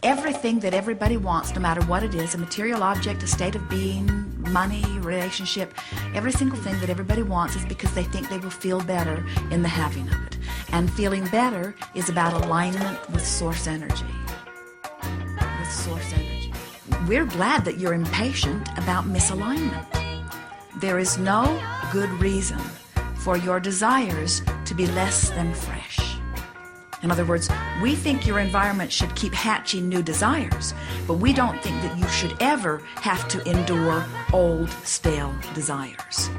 everything that everybody wants, no matter what it is, a material object, a state of being, money, relationship, every single thing that everybody wants is because they think they will feel better in the having of it. And feeling better is about alignment with source energy. With source energy. We're glad that you're impatient about misalignment. There is no good reason for your desires to be less than fresh. In other words, we think your environment should keep hatching new desires, but we don't think that you should ever have to endure old, stale desires.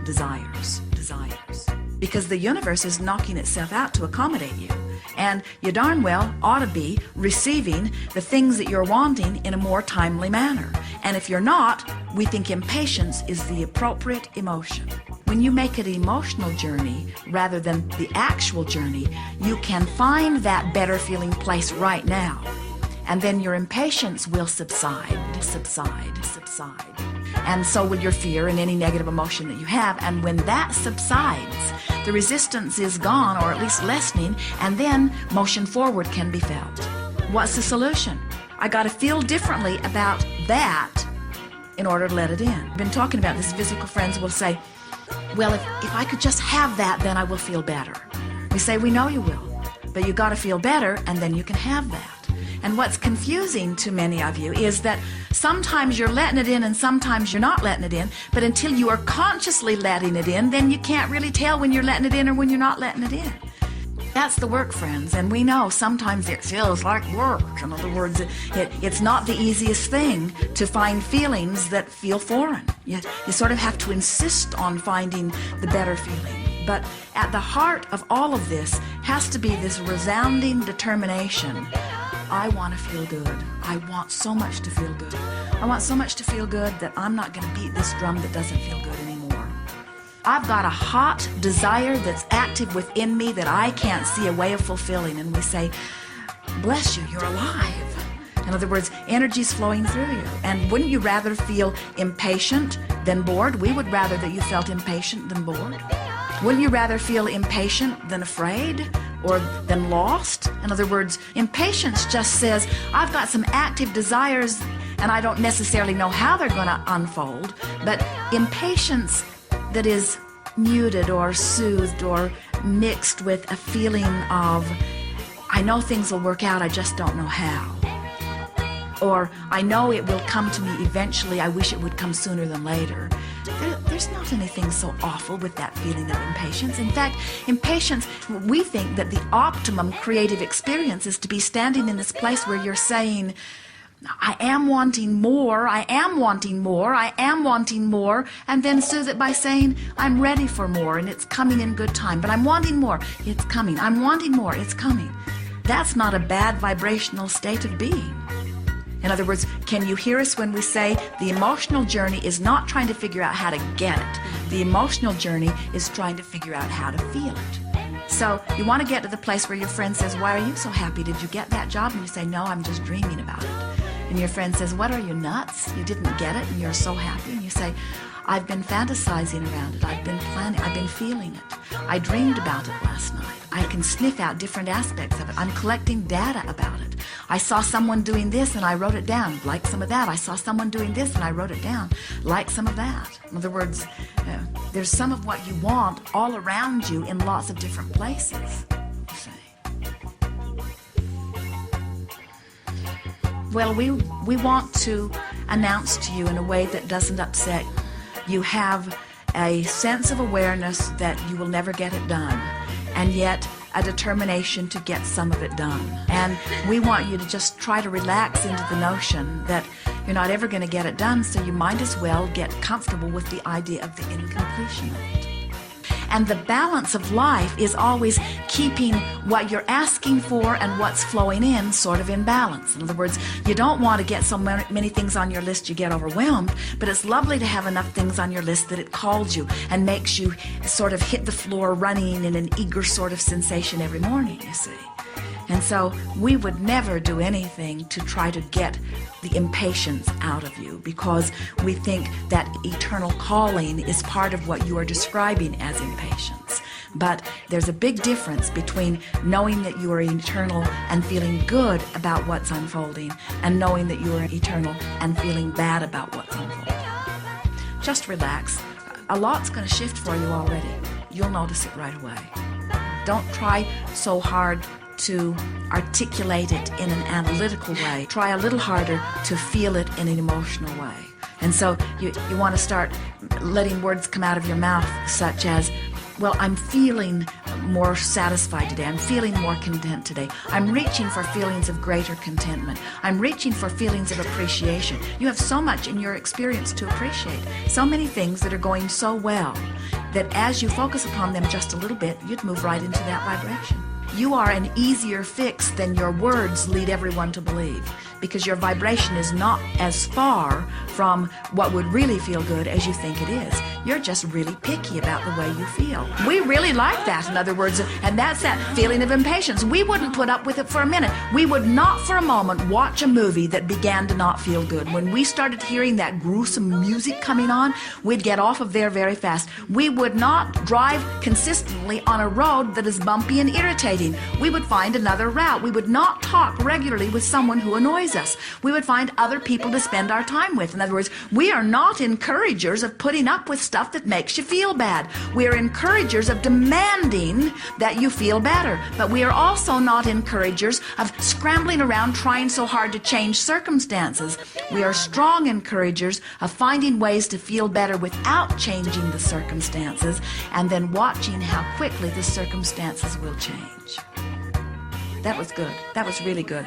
Because the universe is knocking itself out to accommodate you. And you darn well ought to be receiving the things that you're wanting in a more timely manner. And if you're not, we think impatience is the appropriate emotion. When you make it an emotional journey rather than the actual journey, you can find that better feeling place right now. And then your impatience will subside. And so will your fear and any negative emotion that you have. And when that subsides, the resistance is gone, or at least lessening, and then motion forward can be felt. What's the solution? I got to feel differently about that in order to let it in. I've been talking about this. Physical friends will say, well, if I could just have that, then I will feel better. We say, we know you will, but you got to feel better, and then you can have that. And what's confusing to many of you is that sometimes you're letting it in and sometimes you're not letting it in, but until you are consciously letting it in, then you can't really tell when you're letting it in or when you're not letting it in. That's the work, friends, and we know sometimes it feels like work. In other words, it's not the easiest thing to find feelings that feel foreign. You sort of have to insist on finding the better feeling. But at the heart of all of this has to be this resounding determination. I want to feel good. I want so much to feel good. I want so much to feel good that I'm not going to beat this drum that doesn't feel good anymore. I've got a hot desire that's active within me that I can't see a way of fulfilling. And we say, bless you, you're alive. In other words, energy's flowing through you. And wouldn't you rather feel impatient than bored? We would rather that you felt impatient than bored. Wouldn't you rather feel impatient than afraid or than lost? In other words, impatience just says, I've got some active desires and I don't necessarily know how they're going to unfold. But impatience that is muted or soothed or mixed with a feeling of, I know things will work out, I just don't know how. Or I know it will come to me eventually, I wish it would come sooner than later. There's not anything so awful with that feeling of impatience. In fact, impatience, we think that the optimum creative experience is to be standing in this place where you're saying, I am wanting more, I am wanting more, I am wanting more, and then soothe it by saying, I'm ready for more and it's coming in good time, but I'm wanting more, it's coming. I'm wanting more, it's coming. That's not a bad vibrational state of being. In other words, can you hear us when we say the emotional journey is not trying to figure out how to get it. The emotional journey is trying to figure out how to feel it. So you want to get to the place where your friend says, why are you so happy? Did you get that job? And you say, no, I'm just dreaming about it. And your friend says, what, are you nuts? You didn't get it and you're so happy. And you say, I've been fantasizing around it. I've been planning. I've been feeling it. I dreamed about it last night. I can sniff out different aspects of it. I'm collecting data about it. I saw someone doing this and I wrote it down. Like some of that. I saw someone doing this and I wrote it down. Like some of that. In other words, there's some of what you want all around you in lots of different places. Well, we want to announce to you in a way that doesn't upset you. You have a sense of awareness that you will never get it done, and yet a determination to get some of it done. And we want you to just try to relax into the notion that you're not ever going to get it done, so you might as well get comfortable with the idea of the incompletion of it. And the balance of life is always keeping what you're asking for and what's flowing in sort of in balance. In other words, you don't want to get so many things on your list you get overwhelmed, but it's lovely to have enough things on your list that it calls you and makes you sort of hit the floor running in an eager sort of sensation every morning, you see. And so we would never do anything to try to get the impatience out of you, because we think that eternal calling is part of what you are describing as impatience. But there's a big difference between knowing that you are eternal and feeling good about what's unfolding, and knowing that you are eternal and feeling bad about what's unfolding. Just relax. A lot's going to shift for you already. You'll notice it right away. Don't try so hard to articulate it in an analytical way. Try a little harder to feel it in an emotional way. And so you want to start letting words come out of your mouth such as, well, I'm feeling more satisfied today. I'm feeling more content today. I'm reaching for feelings of greater contentment. I'm reaching for feelings of appreciation. You have so much in your experience to appreciate. So many things that are going so well that as you focus upon them just a little bit, you'd move right into that vibration. You are an easier fix than your words lead everyone to believe, because your vibration is not as far from what would really feel good as you think it is. You're just really picky about the way you feel. We really like that, in other words, and that's that feeling of impatience. We wouldn't put up with it for a minute. We would not for a moment watch a movie that began to not feel good. When we started hearing that gruesome music coming on, we'd get off of there very fast. We would not drive consistently on a road that is bumpy and irritating. We would find another route. We would not talk regularly with someone who annoys us. We would find other people to spend our time with. In other words, we are not encouragers of putting up with stuff that makes you feel bad. We are encouragers of demanding that you feel better. But we are also not encouragers of scrambling around trying so hard to change circumstances. We are strong encouragers of finding ways to feel better without changing the circumstances, and then watching how quickly the circumstances will change. That was good. That was really good.